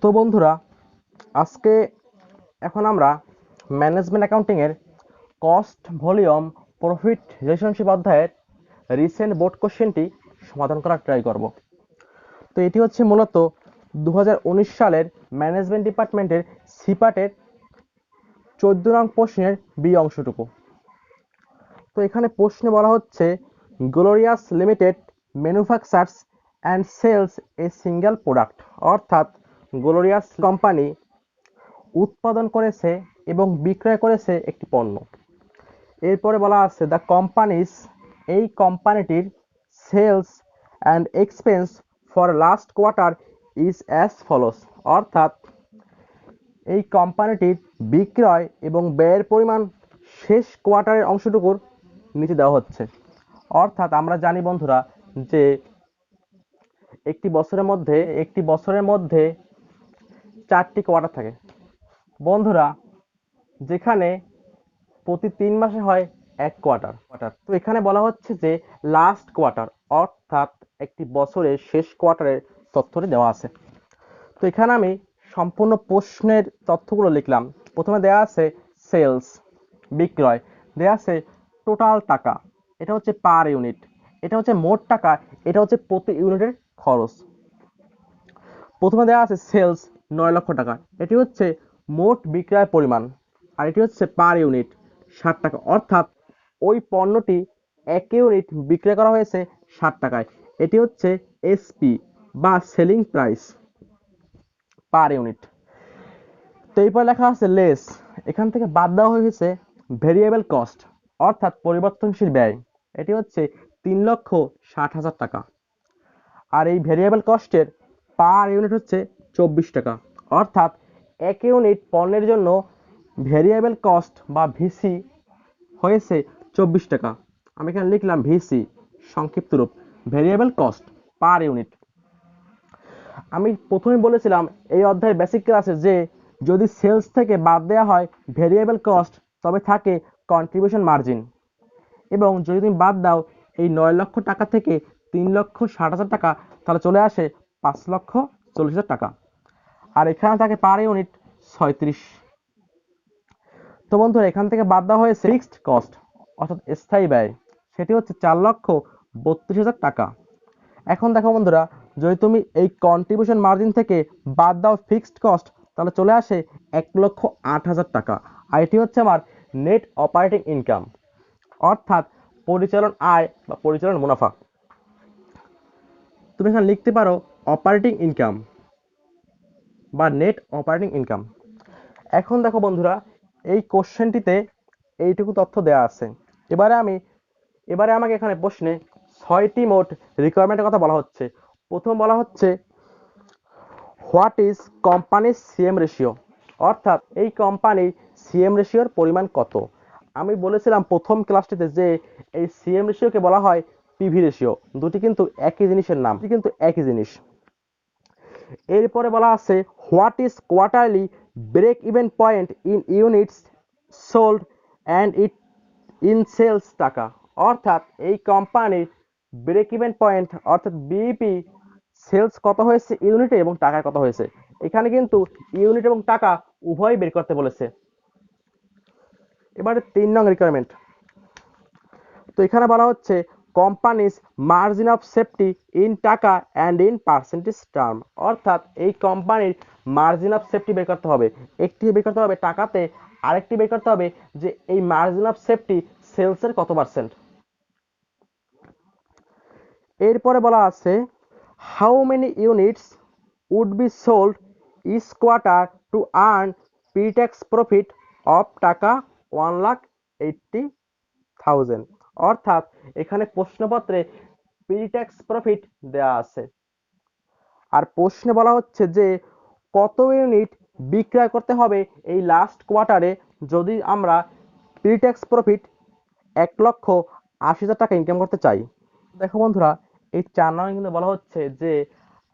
তো বন্ধুরা, আজকে এখন আমরা ম্যানেজমেন্ট অ্যাকাউন্টিং এর কস্ট, ভলিউম, প্রফিট রিলেশনশিপ অধ্যায়ের রিসেন্ট বোর্ড কোশ্চেনটি সমাধান করার ট্রাই করব। তো এটি হচ্ছে মূলত 2019 সালের ম্যানেজমেন্ট ডিপার্টমেন্টের সিপাটের 14 নং প্রশ্নের বি অংশটুকু। তো এখানে প্রশ্নে বলা হচ্ছে, glorious limited manufactures and sales a single product, অর্থাৎ গ্লোরিয়াস কোম্পানি উৎপাদন করেছে এবং বিক্রয় করেছে একটি পণ্য। এরপরে বলা আছে, দ্য কোম্পানিজ, এই কোম্পানিটির sales and expense for last quarter is as follows, অর্থাৎ এই কোম্পানিটির বিক্রয় এবং ব্যয়ের পরিমাণ শেষ কোয়ার্টারের অংশটুকুর নিচে দেওয়া হচ্ছে। অর্থাৎ আমরা জানি বন্ধুরা যে একটি বছরের মধ্যে 4টি কোয়ার্টার থাকে বন্ধুরা, যেখানে প্রতি 3 মাসে হয় এক কোয়ার্টার। তো এখানে বলা হচ্ছে যে লাস্ট কোয়ার্টার, অর্থাৎ একটি বছরের শেষ কোয়ার্টারের তথ্যটি দেওয়া আছে। তো এখানে আমি সম্পূর্ণ প্রশ্নের তথ্যগুলো লিখলাম। প্রথমে দেওয়া আছে সেলস, বিক্রয়, দেওয়া আছে টোটাল টাকা, এটা হচ্ছে পার ইউনিট, এটা হচ্ছে মোট টাকা, এটা হচ্ছে প্রতি ইউনিটের খরচ। প্রথমে দেওয়া আছে সেলস 9 লক্ষ টাকা, এটি হচ্ছে মোট বিক্রয়ের পরিমাণ, আর এটি হচ্ছে পার ইউনিট 60 টাকা, অর্থাৎ ওই পণ্যটি 1 ইউনিট বিক্রয় করা হয়েছে 60 টাকায়। এটি হচ্ছে এসপি বা সেলিং প্রাইস পার ইউনিট। তো এরপর লেখা আছে লেস, এখান থেকে বাদ দেওয়া হয়েছে ভেরিয়েবল কস্ট, অর্থাৎ পরিবর্তনশীল ব্যয়, এটি হচ্ছে 3,60,000 টাকা। আর এই ভেরিয়েবল কস্টের পার ইউনিট হচ্ছে 24 টাকা, অর্থাৎ 1 ইউনিট পণ্যের জন্য ভেরিয়েবল কস্ট বা ভিসি হয়েছে 24 টাকা। আমি এখানে লিখলাম ভিসি, সংক্ষিপ্ত রূপ ভেরিয়েবল কস্ট পার ইউনিট। আমি প্রথমে বলেছিলাম এই অধ্যায়ের বেসিক ক্লাসে যে যদি সেলস থেকে বাদ দেওয়া হয় ভেরিয়েবল কস্ট, তবে থাকে কন্ট্রিবিউশন মার্জিন, এবং যদি তুমি বাদ দাও এই 9 লক্ষ টাকা থেকে 3,60,000 টাকা, তাহলে চলে আসে 5,40,000 টাকা। আর এখানে থাকে পার ইউনিট 36। তো বন্ধুরা, এখান থেকে বাদ দেওয়া হয়েছে ফিক্সড কস্ট, অর্থাৎ স্থায়ী ব্যয়, সেটি হচ্ছে 4,32,000 টাকা। এখন দেখো বন্ধুরা, যদি তুমি এই কন্ট্রিবিউশন মার্জিন থেকে বাদ দাও ফিক্সড কস্ট, তাহলে চলে আসে 1,08,000 টাকা। আর এটি হচ্ছে আমার নেট অপারেটিং ইনকাম, অর্থাৎ পরিচালন আয় বা পরিচালন মুনাফা। তুমি এখানে লিখতে পারো অপারেটিং ইনকাম বা নেট অপারেটিং ইনকাম। এখন দেখো বন্ধুরা, এই কোশ্চেনটিতে এইটুকু তথ্য দেওয়া আছে। এবারে আমাকে এখানে প্রশ্নে 6টি মোট রিকোয়ারমেন্টের কথা বলা হচ্ছে। প্রথম বলা হচ্ছে হোয়াট ইজ কোম্পানির সিএম রেশিও, অর্থাৎ এই কোম্পানির সিএম রেশিওর পরিমাণ কত। আমি বলেছিলাম প্রথম ক্লাসটিতে যে এই সিএম রেশিওকে বলা হয় পিভি রেশিও, দুটি কিন্তু একই জিনিসের নাম, কিন্তু একই জিনিস। এরপরে বলা আছে what is quarterly break even point in units sold and it in sales টাকা, অর্থাৎ এই কোম্পানির ব্রেক ইভেন পয়েন্ট অর্থাৎ বিইপি সেলস কত হয়েছে ইউনিটে এবং টাকায় কত হয়েছে। এখানে কিন্তু ইউনিট এবং টাকা উভয়ই বের করতে বলেছে। এবারে 3 নং রিকোয়ারমেন্ট। তো এখানে বলা হচ্ছে companies margin of safety in টাকা অ্যান্ড ইন পার্সেন্টেজ টার্ম, অর্থাৎ এই কোম্পানির মার্জিন অফ সেফটি বের করতে হবে। একটি বের করতে হবে টাকাতে, আরেকটি বের করতে হবে যে এই মার্জিন অফ সেফটি সেলসের কত পার্সেন্ট। এরপরে বলা আছে how many units would be sold each quarter to earn pre tax profit of টাকা 1,80,000, অর্থাৎ এখানে প্রশ্নপত্রে প্রি ট্যাক্স প্রফিট দেওয়া আছে। আর প্রশ্নে বলা হচ্ছে যে কত ইউনিট বিক্রয় করতে হবে এই লাস্ট কোয়ার্টারে যদি আমরা প্রি ট্যাক্স প্রফিট 1,80,000 টাকা ইনকাম করতে চাই। দেখো বন্ধুরা, এই 4 নং কিন্তু বলা হচ্ছে যে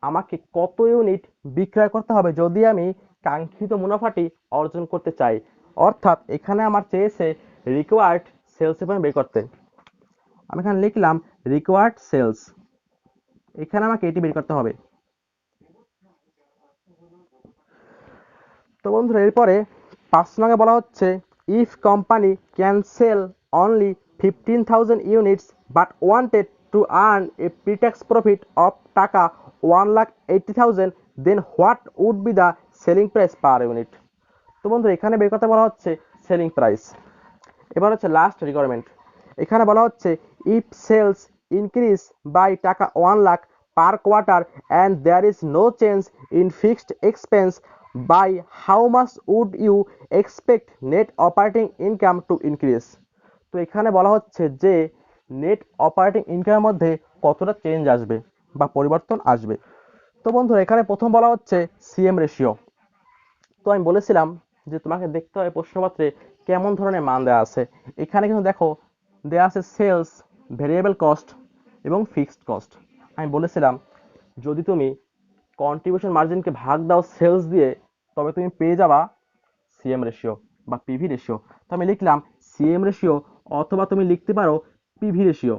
আমাকে কত ইউনিট বিক্রয় করতে হবে যদি আমি কাঙ্ক্ষিত মুনাফাটি অর্জন করতে চাই, অর্থাৎ এখানে আমার চেয়েছে রিকোয়ার্ড সেলস এর বের করতে। আমি এখানে লিখলাম রিকোয়ার্ড সেলস, এখানে আমাকে এটি বের করতে হবে। তো বন্ধুরা এরপরে 5 নঙে বলা হচ্ছে if company can sell only 15,000 units but wanted to earn a pretax profit of টাকা 1,80,000 then what would be the selling price per unit. তো বন্ধু এখানে বের করতে বলা হচ্ছে সেলিং প্রাইস। এবার হচ্ছে লাস্ট রিকোয়ারমেন্ট, এখানে বলা হচ্ছে if sales increase by taka 1 lakh per quarter and there is no change in fixed expense by how much would you expect net operating income to increase. তো এখানে বলা হচ্ছে যে নেট অপারেটিং ইনকামের মধ্যে কতটা চেঞ্জ আসবে বা পরিবর্তন আসবে। তো বন্ধুরা এখানে প্রথম বলা হচ্ছে সিএম রেশিও। তো আমি বলেছিলাম যে তোমাকে দেখতে হবে প্রশ্নপত্রে কেমন ধরনের মান দেওয়া আছে। এখানে কিন্তু দেখো দেওয়া আছে সেলস, ভেরিয়েবল কস্ট এবং ফিক্সড কস্ট। আমি বলেছিলাম যদি তুমি কন্ট্রিবিউশন মার্জিনকে ভাগ দাও সেলস দিয়ে তবে তুমি পেয়ে যাবা সিএম রেশিও বা পিভি রেশিও। তো আমি লিখলাম সিএম রেশিও অথবা তুমি লিখতে পারো পিভি রেশিও,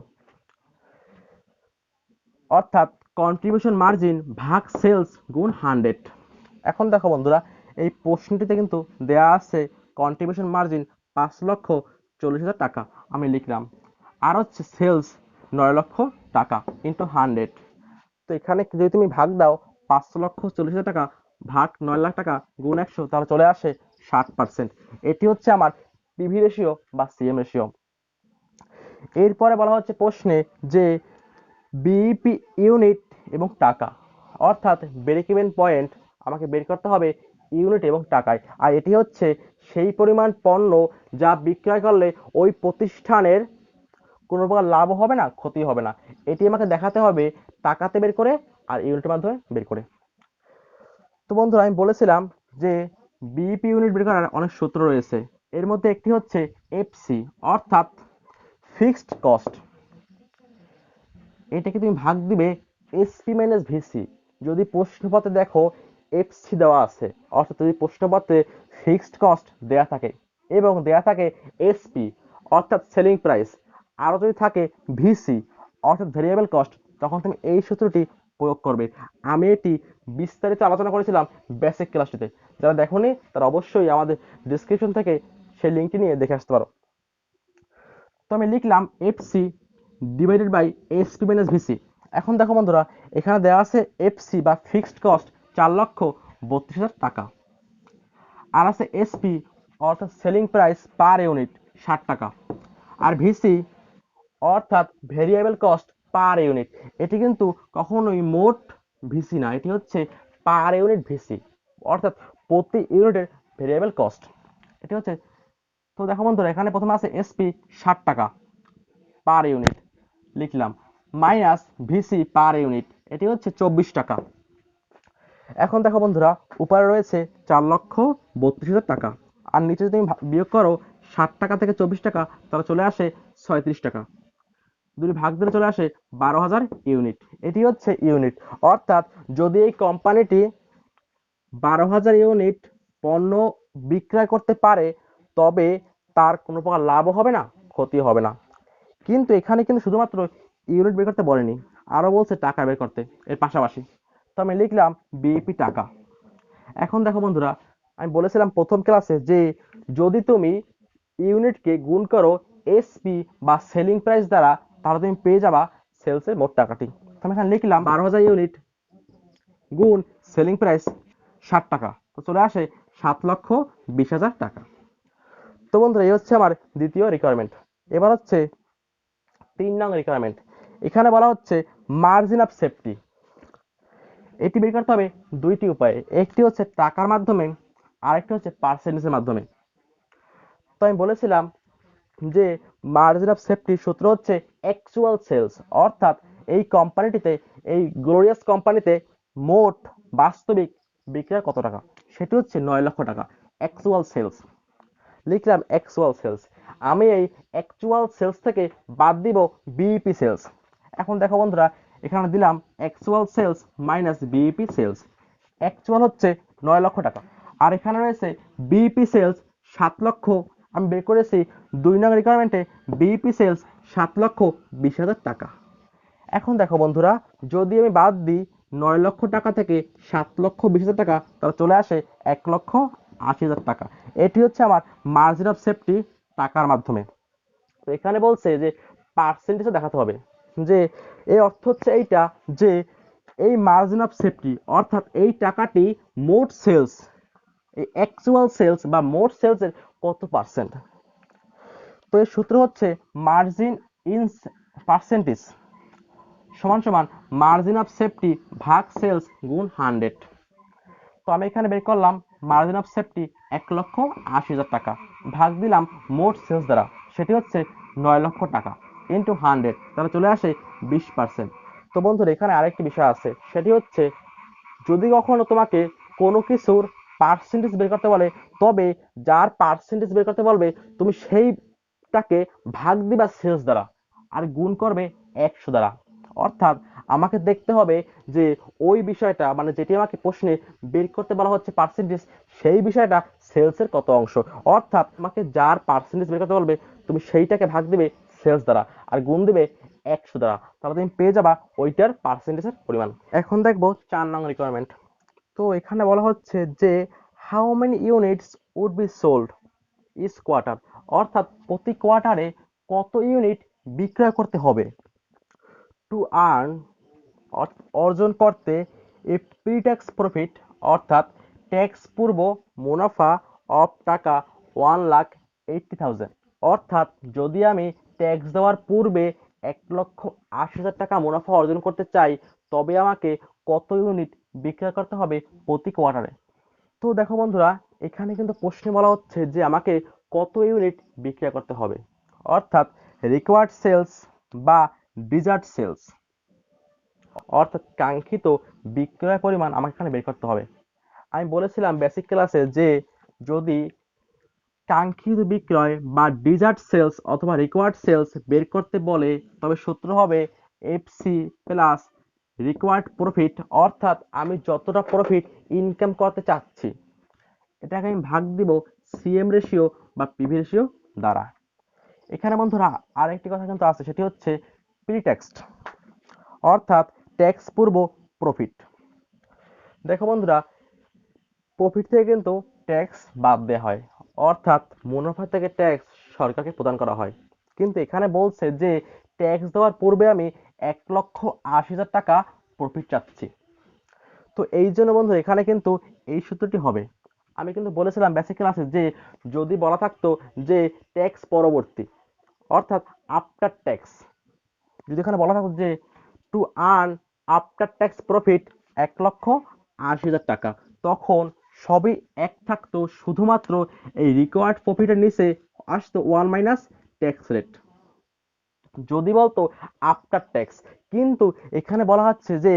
অর্থাৎ কন্ট্রিবিউশন মার্জিন ভাগ সেলস গুণ 100। এখন দেখো বন্ধুরা এই প্রশ্নটিতে কিন্তু দেয়া আছে কন্ট্রিবিউশন মার্জিন 5,40,000 টাকা, আমি লিখলাম, আর হচ্ছে সেলস 9 লক্ষ টাকা ইন্টু 100। তো এখানে যদি তুমি ভাগ দাও 5,40,000 টাকা ভাগ 9 লাখ টাকা গুণ 100 তাহলে চলে আসে 60%। এটি হচ্ছে আমার পিভি রেশিও বা সিএম রেশিও। এরপরে বলা হচ্ছে প্রশ্নে যে বিইপি ইউনিট এবং টাকা, অর্থাৎ ব্রেক ইভেন পয়েন্ট আমাকে বের করতে হবে ইউনিট এবং টাকায়। আর এটি হচ্ছে সেই পরিমাণ পণ্য যা বিক্রয় করলে ওই প্রতিষ্ঠানের কোনো প্রকার লাভ হবে না, ক্ষতি হবে না। এটি আমাকে দেখাতে হবে টাকাতে বের করে আর ইউনিটের মাধ্যমে বের করে। তো বন্ধুরা আমি বলেছিলাম যে বিইপি ইউনিট বের করার অনেক সূত্র রয়েছে। এর মধ্যে একটি হচ্ছে এফসি, অর্থাৎ ফিক্সড কস্ট। এটাকে তুমি ভাগ দিবে এসপি মাইনাস ভিসি। যদি প্রশ্নপত্রে দেখো এফসি দেওয়া আছে, অর্থাৎ যদি প্রশ্নপত্রে ফিক্সড কস্ট দেয়া থাকে এবং দেয়া থাকে এসপি অর্থাৎ সেলিং প্রাইস, আরও যদি থাকে ভিসি অর্থাৎ ভেরিয়েবল কস্ট, তখন তুমি এই সূত্রটি প্রয়োগ করবে। আমি এটি বিস্তারিত আলোচনা করেছিলাম বেসিক ক্লাসটিতে, যারা দেখোনি তারা অবশ্যই আমাদের ডিসক্রিপশন থেকে সেই লিঙ্কটি নিয়ে দেখে আসতে পারো। তো আমি লিখলাম FC divided by SP minus VC. এখন দেখো বন্ধুরা এখানে দেওয়া আছে এফসি বা ফিক্সড কস্ট 4,32,000 টাকা, আর আছে এসপি অর্থাৎ সেলিং প্রাইস পার ইউনিট 60 টাকা, আর ভিসি অর্থাৎ ভেরিয়েবল কস্ট পার ইউনিট। এটি কিন্তু কখনোই মোট ভিসি না, এটি হচ্ছে পার ইউনিট ভিসি, অর্থাৎ প্রতি ইউনিটের ভেরিয়েবল কস্ট এটি হচ্ছে। তো দেখো বন্ধুরা এখানে প্রথমে আছে এসপি 60 টাকা পার ইউনিট, লিখলাম, মাইনাস ভিসি পার ইউনিট এটি হচ্ছে 24 টাকা। এখন দেখো বন্ধুরা উপরে রয়েছে 4,32,000 টাকা, আর নিচে যদি তুমি বিয়োগ করো 60 টাকা থেকে 24 টাকা তাহলে চলে আসে 36 টাকা। দুই ভাগ দিলে চলে আসে 12,000 ইউনিট, এটি হচ্ছে ইউনিট। অর্থাৎ যদি এই কোম্পানিটি 12,000 ইউনিট পণ্য বিক্রয় করতে পারে তবে তার কোনো প্রকার লাভও হবে না, ক্ষতি হবে না। কিন্তু এখানে কিন্তু শুধুমাত্র ইউনিট বের করতে বলেনি, আরও বলছে টাকা বের করতে এর পাশাপাশি। তো আমি লিখলাম বিইপি টাকা। এখন দেখো বন্ধুরা আমি বলেছিলাম প্রথম ক্লাসে যে যদি তুমি ইউনিটকে গুণ করো এসপি বা সেলিং প্রাইস দ্বারা তাহলে তুমি পেয়ে যাবা সেলসের মোট টাকাটি। তো আমি এখানে লিখলাম 12,000 ইউনিট গুণ সেলিং প্রাইস 60 টাকা, তো চলে আসে 7,20,000 টাকা। তো বন্ধুরা এই হচ্ছে আমার দ্বিতীয় রিকোয়ারমেন্ট। এবার হচ্ছে 3 নং রিকোয়ারমেন্ট। এখানে বলা হচ্ছে মার্জিন অফ সেফটি। এটি বের করতে হবে দুইটি উপায়ে, একটি হচ্ছে টাকার মাধ্যমে আরেকটি হচ্ছে পার্সেন্টেজের মাধ্যমে। তো আমি বলেছিলাম যে মার্জিন অফ সেফটির সূত্র হচ্ছে অ্যাকচুয়াল সেলস, অর্থাৎ এই কোম্পানিটিতে এই গ্লোরিয়াস কোম্পানিতে মোট বাস্তবিক বিক্রয় কত টাকা, সেটি হচ্ছে 9 লক্ষ টাকা, অ্যাকচুয়াল সেলস। লিখলাম অ্যাকচুয়াল সেলস। আমি এই অ্যাকচুয়াল সেলস থেকে বাদ দিব বিইপি সেলস। এখন দেখো বন্ধুরা এখানে দিলাম actual sales minus BEP sales. Actual হচ্ছে 9 লক্ষ টাকা, আর এখানে রয়েছে বিইপি সেলস 7 লক্ষ। আমি বের করেছি 2 নং রিকোয়ারমেন্টে বিইপি সেলস 7,20,000 টাকা। এখন দেখো বন্ধুরা যদি আমি বাদ দিই 9 লক্ষ টাকা থেকে 7,20,000 টাকা তাহলে চলে আসে 80,000 টাকা। এটি হচ্ছে আমার মার্জিন অফ সেফটি টাকার মাধ্যমে। তো এখানে বলছে যে পার্সেন্টেজে দেখাতে হবে, যে এই অর্থ হচ্ছে এইটা, যে এই মার্জিন অফ সেফটি অর্থাৎ এই টাকাটি মোট সেলস, এই অ্যাকচুয়াল সেলস বা মোট সেলসের কত পার্সেন্ট। তো এর সূত্র হচ্ছে মার্জিন ইন পার্সেন্টেজ সমান সমান মার্জিন অফ সেফটি ভাগ সেলস গুণ 100। তো আমি এখানে বের করলাম মার্জিন অফ সেফটি 1,80,000 টাকা ভাগ দিলাম মোট সেলস দ্বারা, সেটি হচ্ছে 9 লক্ষ টাকা ইন্টু 100, তাহলে চলে আসে 20%। তো বন্ধুরা এখানে আরেকটি বিষয় আছে, সেটি হচ্ছে যদি কখনো তোমাকে কোনো কিছুর পার্সেন্টেজ বের করতে বলে, তবে যার পার্সেন্টেজ বের করতে বলবে তুমি সেইটাকে ভাগ দিবা সেলস দ্বারা আর গুণ করবে 100 দ্বারা। অর্থাৎ আমাকে দেখতে হবে যে ওই বিষয়টা, মানে যেটি আমাকে প্রশ্নে বের করতে বলা হচ্ছে পার্সেন্টেজ, সেই বিষয়টা সেলসের কত অংশ। অর্থাৎ আমাকে যার পার্সেন্টেজ বের করতে বলবে তুমি সেইটাকে ভাগ দিবে সেলস দ্বারা আর গুণ দিবে 100 দ্বারা, তাহলে তুমি পেয়ে যাবা ওইটার পার্সেন্টেজের পরিমাণ। এখন দেখবো 4 নং রিকোয়ারমেন্ট। তো এখানে বলা হচ্ছে যে how many units would be sold each quarter, অর্থাৎ প্রতি কোয়ার্টারে কত ইউনিট বিক্রয় করতে হবে। টু আর্ন অর্জন করতে এ প্রি ট্যাক্স প্রফিট অর্থাৎ ট্যাক্স পূর্ব মুনাফা অফ টাকা 1,80,000, অর্থাৎ যদি আমি ট্যাক্স দেওয়ার পূর্বে 1,80,000 টাকা মুনাফা অর্জন করতে চাই, তবে আমাকে কত ইউনিট বিক্রয় করতে হবে প্রতি কোয়ার্টারে। তো দেখো বন্ধুরা, এখানে কিন্তু প্রশ্নে বলা হচ্ছে যে আমাকে কত ইউনিট বিক্রয় করতে হবে, অর্থাৎ রিকোয়ার্ড সেলস বা ডিজার্ট সেলস, অর্থাৎ কাঙ্ক্ষিত বিক্রয় পরিমাণ আমাকে এখানে বের করতে হবে। আমি বলেছিলাম বেসিক ক্লাসে যে যদি কাঙ্ক্ষিত বিক্রয় বা ডিজার্ট সেলস অথবা রিকোয়ার্ড সেলস বের করতে বলে, তবে সূত্র হবে এফসি প্লাস রিকোয়ার্ড প্রফিট, অর্থাৎ আমি যতটা প্রফিট ইনকাম করতে চাচ্ছি এটাকে আমি ভাগ দিব সিএম রেশিও বা পিভি রেশিও দ্বারা। এখানে বন্ধুরা আরেকটি কথা কিন্তু আছে, সেটি হচ্ছে প্রি ট্যাক্স অর্থাৎ ট্যাক্স পূর্ব প্রফিট। দেখো বন্ধুরা, প্রফিট থেকে কিন্তু ট্যাক্স বাদ দেওয়া হয়, অর্থাৎ মুনাফা থেকে ট্যাক্স সরকারকে প্রদান করা হয়। কিন্তু এখানে বলছে যে ট্যাক্স দেওয়ার পূর্বে আমি 1,80,000 টাকা প্রফিট চাচ্ছি। তো এই জন্য বন্ধু এখানে কিন্তু এই সূত্রটি হবে। আমি কিন্তু বলেছিলাম বেসিক ক্লাসে যে যদি বলা থাকতো যে ট্যাক্স পরবর্তী অর্থাৎ আফটার ট্যাক্স, যদি এখানে বলা থাকতো যে to earn after tax profit 1,80,000 টাকা, তখন সবই এক থাকতো, শুধুমাত্র এই রিকোয়ার্ড প্রফিটের নিচে আসতো 1 মাইনাস ট্যাক্স রেট যদি বলতো আফটার ট্যাক্স। কিন্তু এখানে বলা হচ্ছে যে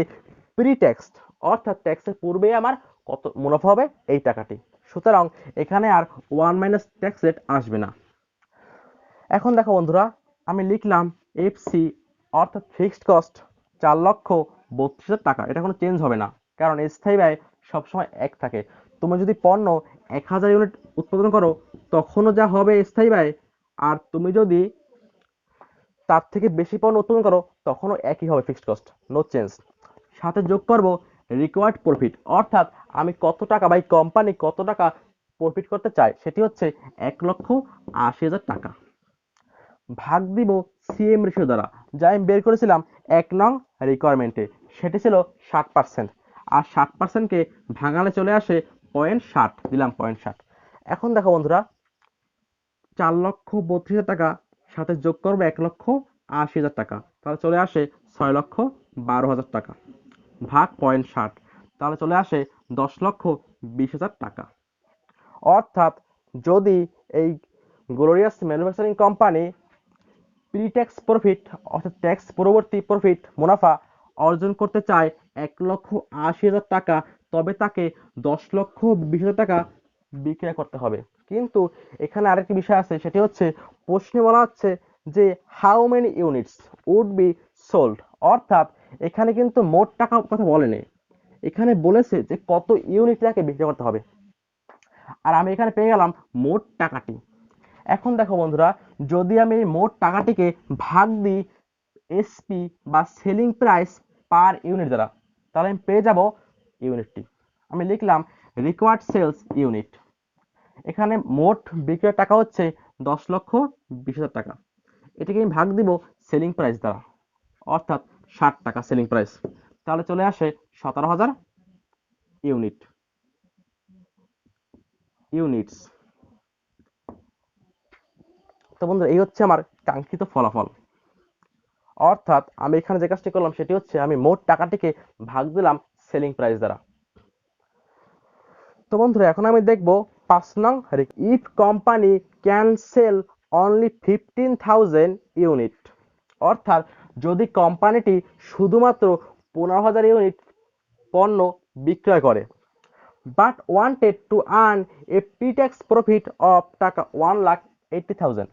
প্রি ট্যাক্স অর্থাৎ ট্যাক্সের পূর্বেই আমার কত মুনাফা হবে এই টাকাটি, সুতরাং এখানে আর 1 মাইনাস ট্যাক্স রেট আসবে না। এখন দেখো বন্ধুরা, আমি লিখলাম এফসি অর্থাৎ ফিক্সড কস্ট 4,32,000 টাকা, এটা কোনো চেঞ্জ হবে না, কারণ স্থায়ী ব্যয় সবসময় এক থাকে। তুমি যদি পণ্য 1,000 ইউনিট উৎপাদন করো তখনও যা হবে স্থায়ী ব্যয়, আর তুমি যদি তার থেকে বেশি পণ্য উৎপাদন করো তখনও একই হবে ফিক্সড কস্ট, নো চেঞ্জ। সাথে যোগ করব রিকোয়ার্ড প্রফিট, অর্থাৎ আমি কত টাকা বা কোম্পানি কত টাকা প্রফিট করতে চাই, সেটি হচ্ছে 1,80,000 টাকা ভাগ দিব সিএম রেশিও দ্বারা, যা আমি বের করেছিলাম 1 নং রিকোয়ারমেন্টে, সেটি ছিল 60%, আর 60%কে ভাঙালে চলে আসে 0.60, দিলাম 0.60। এখন দেখো বন্ধুরা, 4,32,000 টাকা সাথে যোগ করবো 1,80,000 টাকা, তাহলে চলে আসে 6,12,000 টাকা ভাগ 0.60, তাহলে চলে আসে 10,20,000 টাকা। অর্থাৎ যদি এই glorious manufacturing company pre tax profit অর্থাৎ ট্যাক্স পরবর্তী প্রফিট মুনাফা অর্জন করতে চায় 1,80,000 টাকা, তবে তাকে 10,20,000 টাকা বিক্রয় করতে হবে। কিন্তু এখানে আরেকটি বিষয় আছে, সেটি হচ্ছে প্রশ্নে বলা হচ্ছে যে how many units would be sold, অর্থাৎ এখানে কিন্তু মোট টাকা কথা বলেনি, এখানে বলেছে যে কত ইউনিট তাকে বিক্রি করতে হবে, আর আমি এখানে পেয়ে গেলাম মোট টাকাটি। এখন দেখো বন্ধুরা, যদি আমি এই মোট টাকাটিকে ভাগ দিই এসপি বা সেলিং প্রাইস পার ইউনিট দ্বারা, তাহলে আমি পেয়ে যাব ইউনিটটি। আমি লিখলাম রিকোয়ার্ড সেলস ইউনিট এখানে মোট বিক্রয়ের টাকা হচ্ছে 10,20,000 টাকা। এটাকে আমি ভাগ দিব সেলিং প্রাইস দ্বারা, অর্থাৎ 60 টাকা সেলিং প্রাইস, তাহলে চলে আসে 17,000 ইউনিটস। তো বন্ধু, এই হচ্ছে আমার কাঙ্ক্ষিত ফলাফল। অর্থাৎ আমি এখানে যে কাজটি করলাম সেটি হচ্ছে আমি মোট টাকাটিকে ভাগ দিলাম সেলিং প্রাইস দ্বারা। তো বন্ধুরা, এখন আমি দেখব 5 নং, if company can sell only 15,000 unit. অর্থাৎ যদি কোম্পানিটি শুধুমাত্র 15,000 ইউনিট পণ্য বিক্রয় করে, but wanted to earn a pretax profit of টাকা 1,80,000।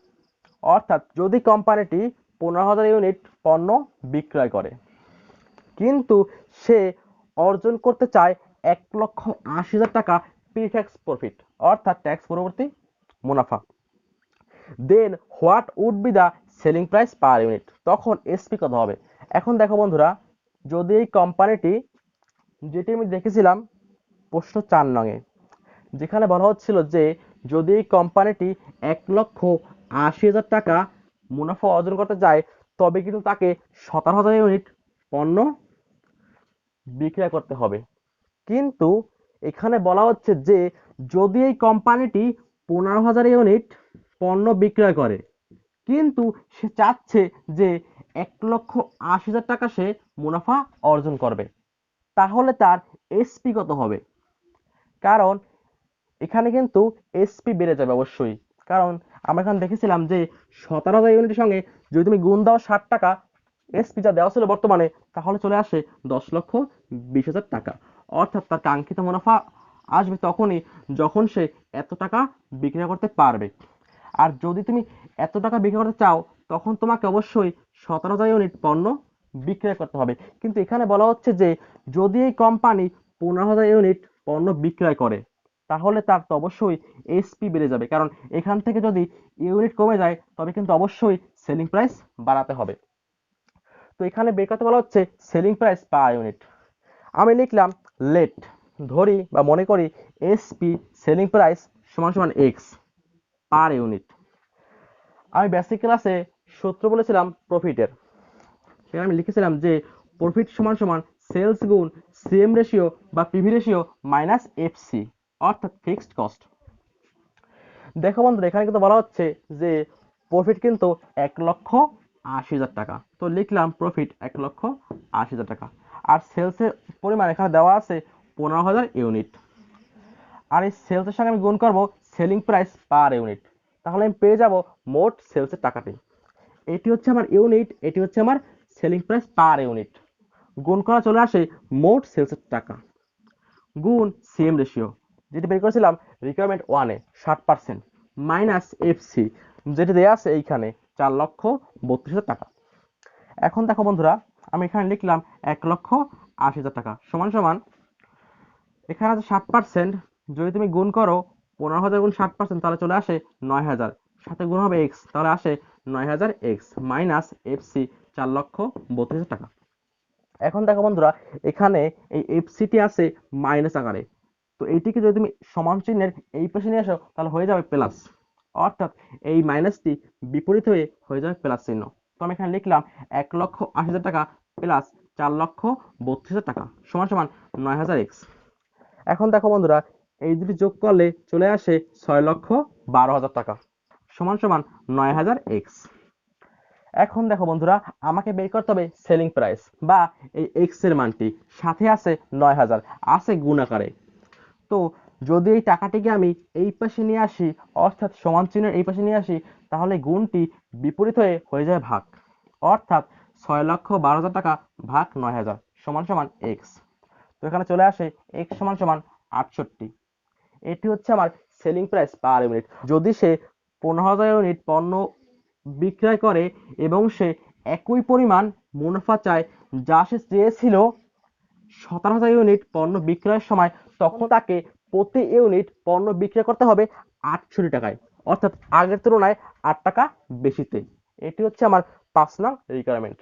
অর্থাৎ যদি কোম্পানিটি 15,000 ইউনিট পণ্য বিক্রয় করে কিন্তু সে অর্জন করতে চায় 1,80,000 টাকা প্রিট্যাক্স প্রফিট, অর্থাৎ ট্যাক্স পরবর্তী মুনাফা, then what would be the selling price per unit. তখন এসপি কত হবে? এখন দেখো বন্ধুরা, যদি এই কোম্পানিটি, যেটি আমি দেখেছিলাম প্রশ্ন 4 নঙে, যেখানে বলা হচ্ছিল যে যদি এই কোম্পানিটি 1,80,000 টাকা মুনাফা অর্জন করতে চায় তবে কিন্তু তাকে 17,000 ইউনিট পণ্য বিক্রয় করতে হবে। কিন্তু এখানে বলা হচ্ছে যে যদি এই কোম্পানিটি 15,000 ইউনিট পণ্য বিক্রয় করে কিন্তু সে চাচ্ছে যে 1,80,000 টাকা সে মুনাফা অর্জন করবে, তাহলে তার এসপি কত হবে? কারণ এখানে কিন্তু এসপি বেড়ে যাবে অবশ্যই, কারণ আমরা এখানে দেখেছিলাম যে 17,000 ইউনিটের সঙ্গে যদি তুমি গুণ দাও 60 টাকা, এসপি যা দেওয়া ছিল বর্তমানে, তাহলে চলে আসে 10,20,000 টাকা। অর্থাৎ তার কাঙ্ক্ষিত মুনাফা আসবে তখনই যখন সে এত টাকা বিক্রি করতে পারবে। আর যদি তুমি এত টাকা বিক্রি করতে চাও তখন তোমাকে অবশ্যই 17,000 ইউনিট পণ্য বিক্রয় করতে হবে। কিন্তু এখানে বলা হচ্ছে যে যদি এই কোম্পানি 15,000 ইউনিট পণ্য বিক্রয় করে তাহলে তার তো অবশ্যই এসপি বেড়ে যাবে, কারণ এখান থেকে যদি ইউনিট কমে যায় তবে কিন্তু অবশ্যই সেলিং প্রাইস বাড়াতে হবে। তো এখানে বের করতে বলা হচ্ছে সেলিং প্রাইস পার ইউনিট। আমি লিখলাম লেট, ধরি বা মনে করি এসপি সেলিং প্রাইস সমান সমান এক্স পার ইউনিট। আমি বেসিক ক্লাসে সূত্র বলেছিলাম প্রফিটের, সেখানে আমি লিখেছিলাম যে প্রফিট সমান সমান সেলস গুণ সিএম রেশিও বা পিভি রেশিও মাইনাস এফসি, অর্থাৎ ফিক্সড কস্ট। দেখো বন্ধুরা, এখানে কিন্তু বলা হচ্ছে যে প্রফিট কিন্তু 1,80,000 টাকা, তো লিখলাম প্রফিট 1,80,000 টাকা। আর সেলসের পরিমাণ এখানে দেওয়া আছে 15,000 ইউনিট, আর এই সেলসের সঙ্গে আমি গুণ করব সেলিং প্রাইস পার ইউনিট, তাহলে আমি পেয়ে যাব মোট সেলসের টাকাটি। এটি হচ্ছে আমার ইউনিট, এটি হচ্ছে আমার সেলিং প্রাইস পার ইউনিট, গুণ করা চলে আসে মোট সেলসের টাকা গুণ সিএম রেশিও, যেটি বের করেছিলাম রিকোয়ারমেন্ট 1-এ 60% মাইনাস এফসি, যেটি দেওয়া আছে এইখানে 4,32,000 টাকা। এখন দেখো বন্ধুরা, আমি এখানে লিখলাম 1,80,000 টাকা সমান সমান, এখানে আছে 60%, যদি তুমি গুণ করো 15,000 গুণ 60% তাহলে চলে আসে 9,000, সাথে গুণ হবে এক্স, তাহলে আসে 9,000 এক্স মাইনাস এফসি 4,32,000 টাকা। এখন দেখো বন্ধুরা, এখানে এই এফসিটি আছে মাইনাস আকারে, তো এইটিকে যদি তুমি সমান চিহ্নের এই পাশে নিয়ে আসো তাহলে হয়ে যাবে প্লাস, অর্থাৎ এই মাইনাসটি বিপরীত হয়ে যাবে প্লাস চিহ্ন। তো আমি এখানে লিখলাম 1,80,000 টাকা প্লাস 4,32,000 টাকা সমান সমান 9,000 এক্স। এখন দেখো বন্ধুরা, এই দুটি যোগ করলে চলে আসে 6,12,000 টাকা সমান সমান 9,000 এক্স। এখন দেখো বন্ধুরা, আমাকে বের করতে হবে সেলিং প্রাইস বা এই এক্স এর মানটি, সাথে আছে 9,000, আছে গুণ আকারে। তো যদি এই টাকাটিকে আমি এই পাশে নিয়ে আসি, অর্থাৎ সমান চিহ্নের এই পাশে নিয়ে আসি, তাহলে গুণটি বিপরীত হয়ে যায় ভাগ, অর্থাৎ 6,12,000 টাকা ভাগ 9,000 সমান সমান এক্স। তো এখানে চলে আসে এক্স সমান সমান 68। এটি হচ্ছে আমার সেলিং প্রাইস পার ইউনিট। যদি সে 15,000 ইউনিট পণ্য বিক্রয় করে এবং সে একই পরিমাণ মুনাফা চায় যা সে চেয়েছিল 17,000 ইউনিট পণ্য বিক্রয়ের সময়, তখন তাকে প্রতি ইউনিট পণ্য বিক্রয় করতে হবে 68 টাকায়, অর্থাৎ আগের তুলনায় 8 টাকা বেশিতে। এটি হচ্ছে আমার 5 নং রিকোয়ারমেন্ট।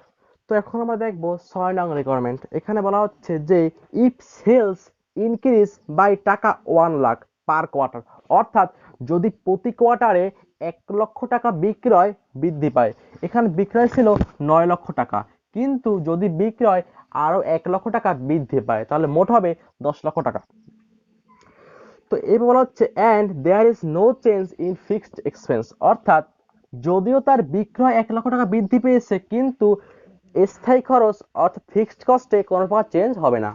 তো এখন আমরা দেখব 6 নং রিকোয়ারমেন্ট। এখানে বলা হচ্ছে যে if sales increase by taka 1 lakh per quarter, অর্থাৎ যদি প্রতি কোয়ার্টারে 1 লক্ষ টাকা বিক্রয় বৃদ্ধি পায়, এখানে বিক্রয় ছিল 9 লক্ষ টাকা, কিন্তু যদি বিক্রয় আরো 1 লক্ষ টাকা বৃদ্ধি পায় তাহলে মোট হবে 10 লক্ষ টাকা। তো এবার বলা হচ্ছে and there is no change in fixed expense, অর্থাৎ যদিও তার বিক্রয় 1 লক্ষ টাকা বৃদ্ধি পেয়েছে কিন্তু স্থায়ী খরচ অর্থাৎ ফিক্সড কস্টে কোনো প্রকার চেঞ্জ হবে না।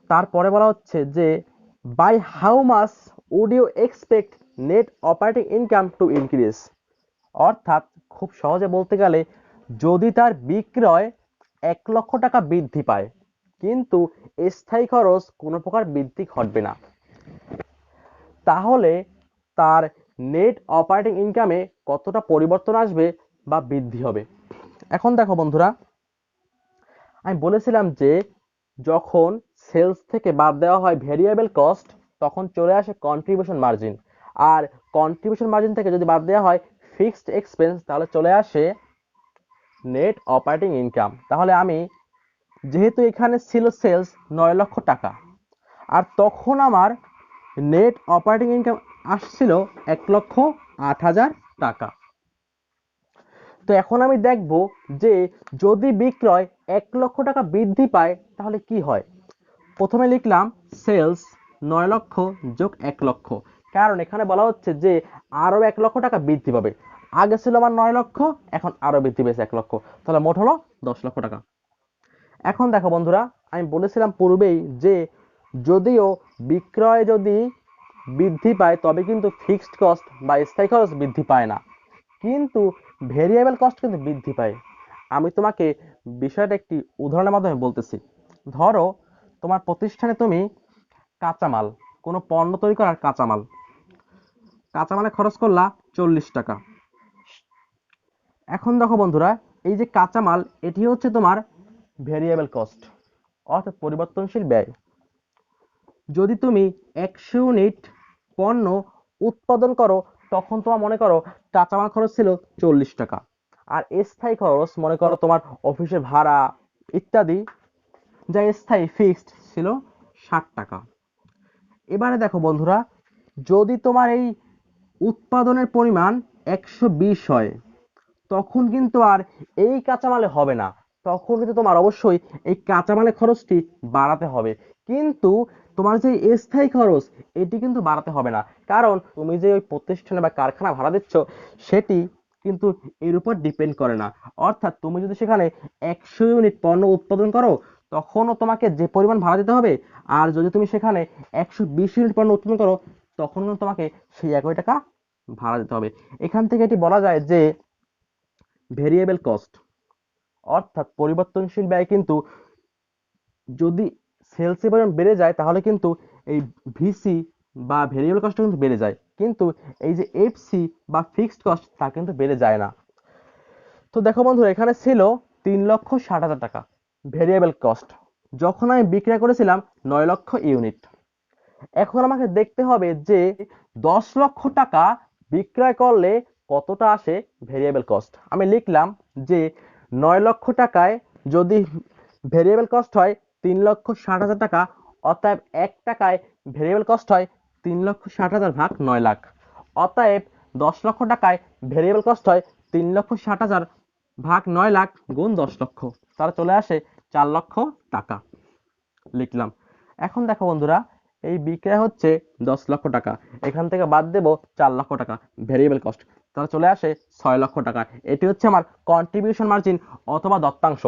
তারপরে বলা হচ্ছে যে by how much would you expect net operating income to increase, অর্থাৎ খুব সহজে বলতে গেলে যদি তার বিক্রয় 1 লক্ষ টাকা বৃদ্ধি পায় কিন্তু স্থায়ী খরচ কোনো প্রকার বৃদ্ধি ঘটবে না, তাহলে তার নেট অপারেটিং ইনকামে কতটা পরিবর্তন আসবে বা বৃদ্ধি হবে। এখন দেখো বন্ধুরা, আমি বলেছিলাম যে যখন সেলস থেকে বাদ দেওয়া হয় ভেরিয়েবল কস্ট তখন চলে আসে কন্ট্রিবিউশন মার্জিন, আর কন্ট্রিবিউশন মার্জিন থেকে যদি বাদ দেওয়া হয় ফিক্সড এক্সপেন্স তাহলে চলে আসে নেট অপারেটিং ইনকাম। তাহলে আমি যেহেতু এখানে ছিল সেলস 9 লক্ষ টাকা আর তখন আমার নেট অপারেটিং ইনকাম আসছিল 1,08,000 টাকা। তো এখন আমি দেখব যে যদি বিক্রয় 1 লক্ষ টাকা বৃদ্ধি পায় তাহলে কি হয়। প্রথমে লিখলাম সেলস 9 লক্ষ যোগ 1 লক্ষ, কারণ এখানে বলা হচ্ছে যে আরো 1 লক্ষ টাকা বৃদ্ধি পাবে, আগে ছিল আমার 9 লক্ষ, এখন আরো বৃদ্ধি পেয়েছে 1 লক্ষ, তাহলে মোট হলো 10 লক্ষ টাকা। এখন দেখো বন্ধুরা, আমি বলেছিলাম পূর্বেই যে যদিও বিক্রয় যদি বৃদ্ধি পায় তবে কিন্তু ফিক্সড কস্ট বা স্থায়ী খরচ বৃদ্ধি পায় না, কিন্তু ভেরিয়েবল কস্ট কিন্তু বৃদ্ধি পায়। আমি তোমাকে বিষয়টা একটি উদাহরণের মাধ্যমে বলতেছি। ধরো তোমার প্রতিষ্ঠানে তুমি কাঁচামাল, কোনো পণ্য তৈরি করার কাঁচামালে খরচ করলা 40 টাকা। এখন দেখো বন্ধুরা, এই যে কাঁচামাল এটি হচ্ছে তোমার ভেরিয়েবল কস্ট অর্থাৎ পরিবর্তনশীল ব্যয়। যদি তুমি 100 ইউনিট পণ্য উৎপাদন করো তখন তোমার মনে করো কাঁচামাল খরচ ছিল 40 টাকা, আর স্থায়ী খরচ মনে করো তোমার অফিসের ভাড়া ইত্যাদি যা স্থায়ী ফিক্সড ছিল 60 টাকা। এবারে দেখো বন্ধুরা, যদি তোমার এই উৎপাদনের পরিমাণ 120 হয় তখন কিন্তু আর এই কাঁচামালে হবে না, তখন কিন্তু তোমার অবশ্যই এই কাঁচামালের খরচটি বাড়াতে হবে, কিন্তু তোমার যে স্থায়ী খরচ এটি কিন্তু বাড়াতে হবে না, কারণ তুমি যে ওই প্রতিষ্ঠানে বা কারখানা ভাড়া দিচ্ছ সেটি কিন্তু এর উপর ডিপেন্ড করে না। অর্থাৎ তুমি যদি সেখানে 100 ইউনিট পণ্য উৎপাদন করো তখনও তোমাকে যে পরিমাণ ভাড়া দিতে হবে, আর যদি তুমি সেখানে 120 ইউনিট পণ্য উৎপাদন করো তখন তোমাকে সেই একই টাকা ভাড়া দিতে হবে। এখান থেকে এটি বলা যায় যে ভেরিয়েবল কস্ট অর্থাৎ পরিবর্তনশীল ব্যয় কিন্তু যদি সেলসের পরিমাণ বেড়ে যায় তাহলে কিন্তু এই ভিসি বা ভেরিয়েবল কস্ট কিন্তু বেড়ে যায়, কিন্তু এই যে এফসি বা ফিক্সড কস্ট তা কিন্তু বেড়ে যায় না। তো দেখো বন্ধুরা, এখানে ছিল 3,60,000 টাকা ভেরিয়েবল কস্ট যখন আমি বিক্রয় করেছিলাম 9 লক্ষ ইউনিট। এখন আমাকে দেখতে হবে যে 10 লক্ষ টাকা বিক্রয় করলে কতটা আসে ভেরিয়েবল কস্ট। আমি লিখলাম যে 9 লক্ষ টাকায় যদি ভেরিয়েবল কস্ট হয় 3,60,000 টাকা, অতএব 1 টাকায় ভেরিয়েবল কস্ট হয় 3,60,000 ভাগ 9 লাখ, অতএব 10 লক্ষ টাকায় ভেরিয়েবল কস্ট হয় 3,60,000 ভাগ 9 লাখ গুণ 10 লক্ষ, তাহলে চলে আসে 4 লক্ষ টাকা লিখলাম। এখন দেখো বন্ধুরা, এই বিক্রয় হচ্ছে 10 লক্ষ টাকা, এখান থেকে বাদ দেব 4 লক্ষ টাকা ভেরিয়েবল কস্ট, তাহলে চলে আসে 6 লক্ষ টাকা। এটি হচ্ছে আমার কন্ট্রিবিউশন মার্জিন অথবা দত্তাংশ।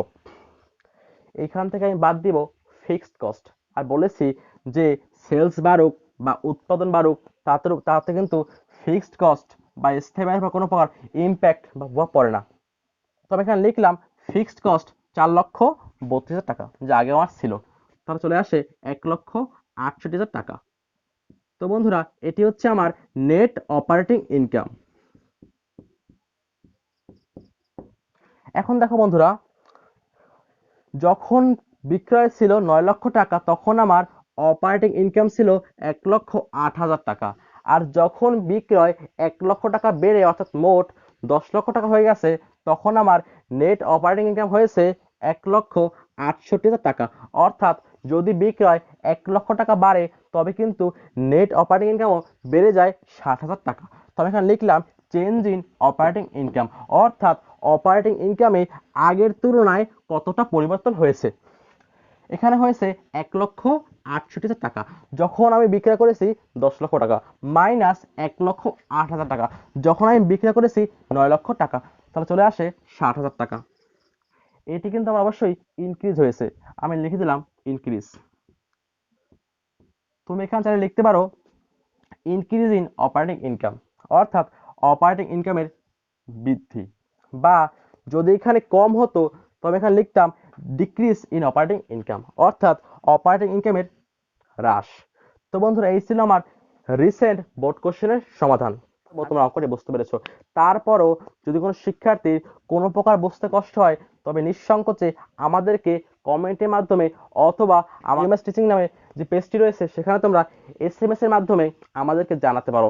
এখান থেকে আমি বাদ দিব ফিক্সড কস্ট, আর বলেছি যে সেলস বাড়ুক বা উৎপাদন বাড়ুক তাতে কিন্তু ফিক্সড কস্ট বা স্থায়ী ব্যয়ের উপর কোনো প্রকার ইম্প্যাক্ট বা প্রভাব পড়ে না। তো আমি এখানে লিখলাম ফিক্সড কস্ট 4,32,000 টাকা যা আগে আমার ছিল, তাহলে চলে আসে 1,68,000 টাকা। তো বন্ধুরা, এটি হচ্ছে আমার নেট অপারেটিং ইনকাম। এখন দেখো বন্ধুরা, যখন বিক্রয় ছিল 9 লক্ষ টাকা তখন আমার অপারেটিং ইনকাম ছিল 1,08,000 টাকা, আর যখন বিক্রয় 1 লক্ষ টাকা বেড়ে অর্থাৎ মোট 10 লক্ষ টাকা হয়ে গেছে তখন আমার নেট অপারেটিং ইনকাম হয়েছে 1,68,000 টাকা, অর্থাৎ যদি বিক্রয় 1 লক্ষ টাকা বাড়ে তবে কিন্তু নেট অপারেটিং ইনকামও বেড়ে যায় 60,000 টাকা। তো আমি এখানে লিখলাম চেঞ্জ ইন অপারেটিং ইনকাম, অর্থাৎ অপারেটিং ইনকামে আগের তুলনায় কতটা পরিবর্তন হয়েছে। এখানে হয়েছে 1,68,000 টাকা, যখন আমি বিক্রয় করেছি 10 লক্ষ টাকা, মাইনাস 1,08,000 টাকা যখন আমি বিক্রয় করেছি 9 লক্ষ টাকা, তাহলে চলে আসে 60,000 টাকা। এটি কিন্তু আমার অবশ্যই ইনক্রিজ হয়েছে, আমি লিখে দিলাম ইনক্রিজ। তুমি এখানে চাইলে লিখতে পারো ইনক্রিজ ইন অপারেটিং ইনকাম, অর্থাৎ অপারেটিং ইনকামের বৃদ্ধি, বা যদি এখানে কম হতো তবে এখানে লিখতাম ডিক্রিজ ইন অপারেটিং ইনকাম, অর্থাৎ অপারেটিং ইনকামের হ্রাস। তো বন্ধুরা, এই ছিল আমার রিসেন্ট বোর্ড কোশ্চেনের সমাধান। তোমরা অঙ্কটি বুঝতে পেরেছো। তারপরও যদি কোনো শিক্ষার্থীর কোনো প্রকার বুঝতে কষ্ট হয় তবে নিঃসংকোচে আমাদেরকে কমেন্টের মাধ্যমে অথবা আমার টিচিং নামে যে পেজটি রয়েছে সেখানে তোমরা SMS এর মাধ্যমে আমাদেরকে জানাতে পারো।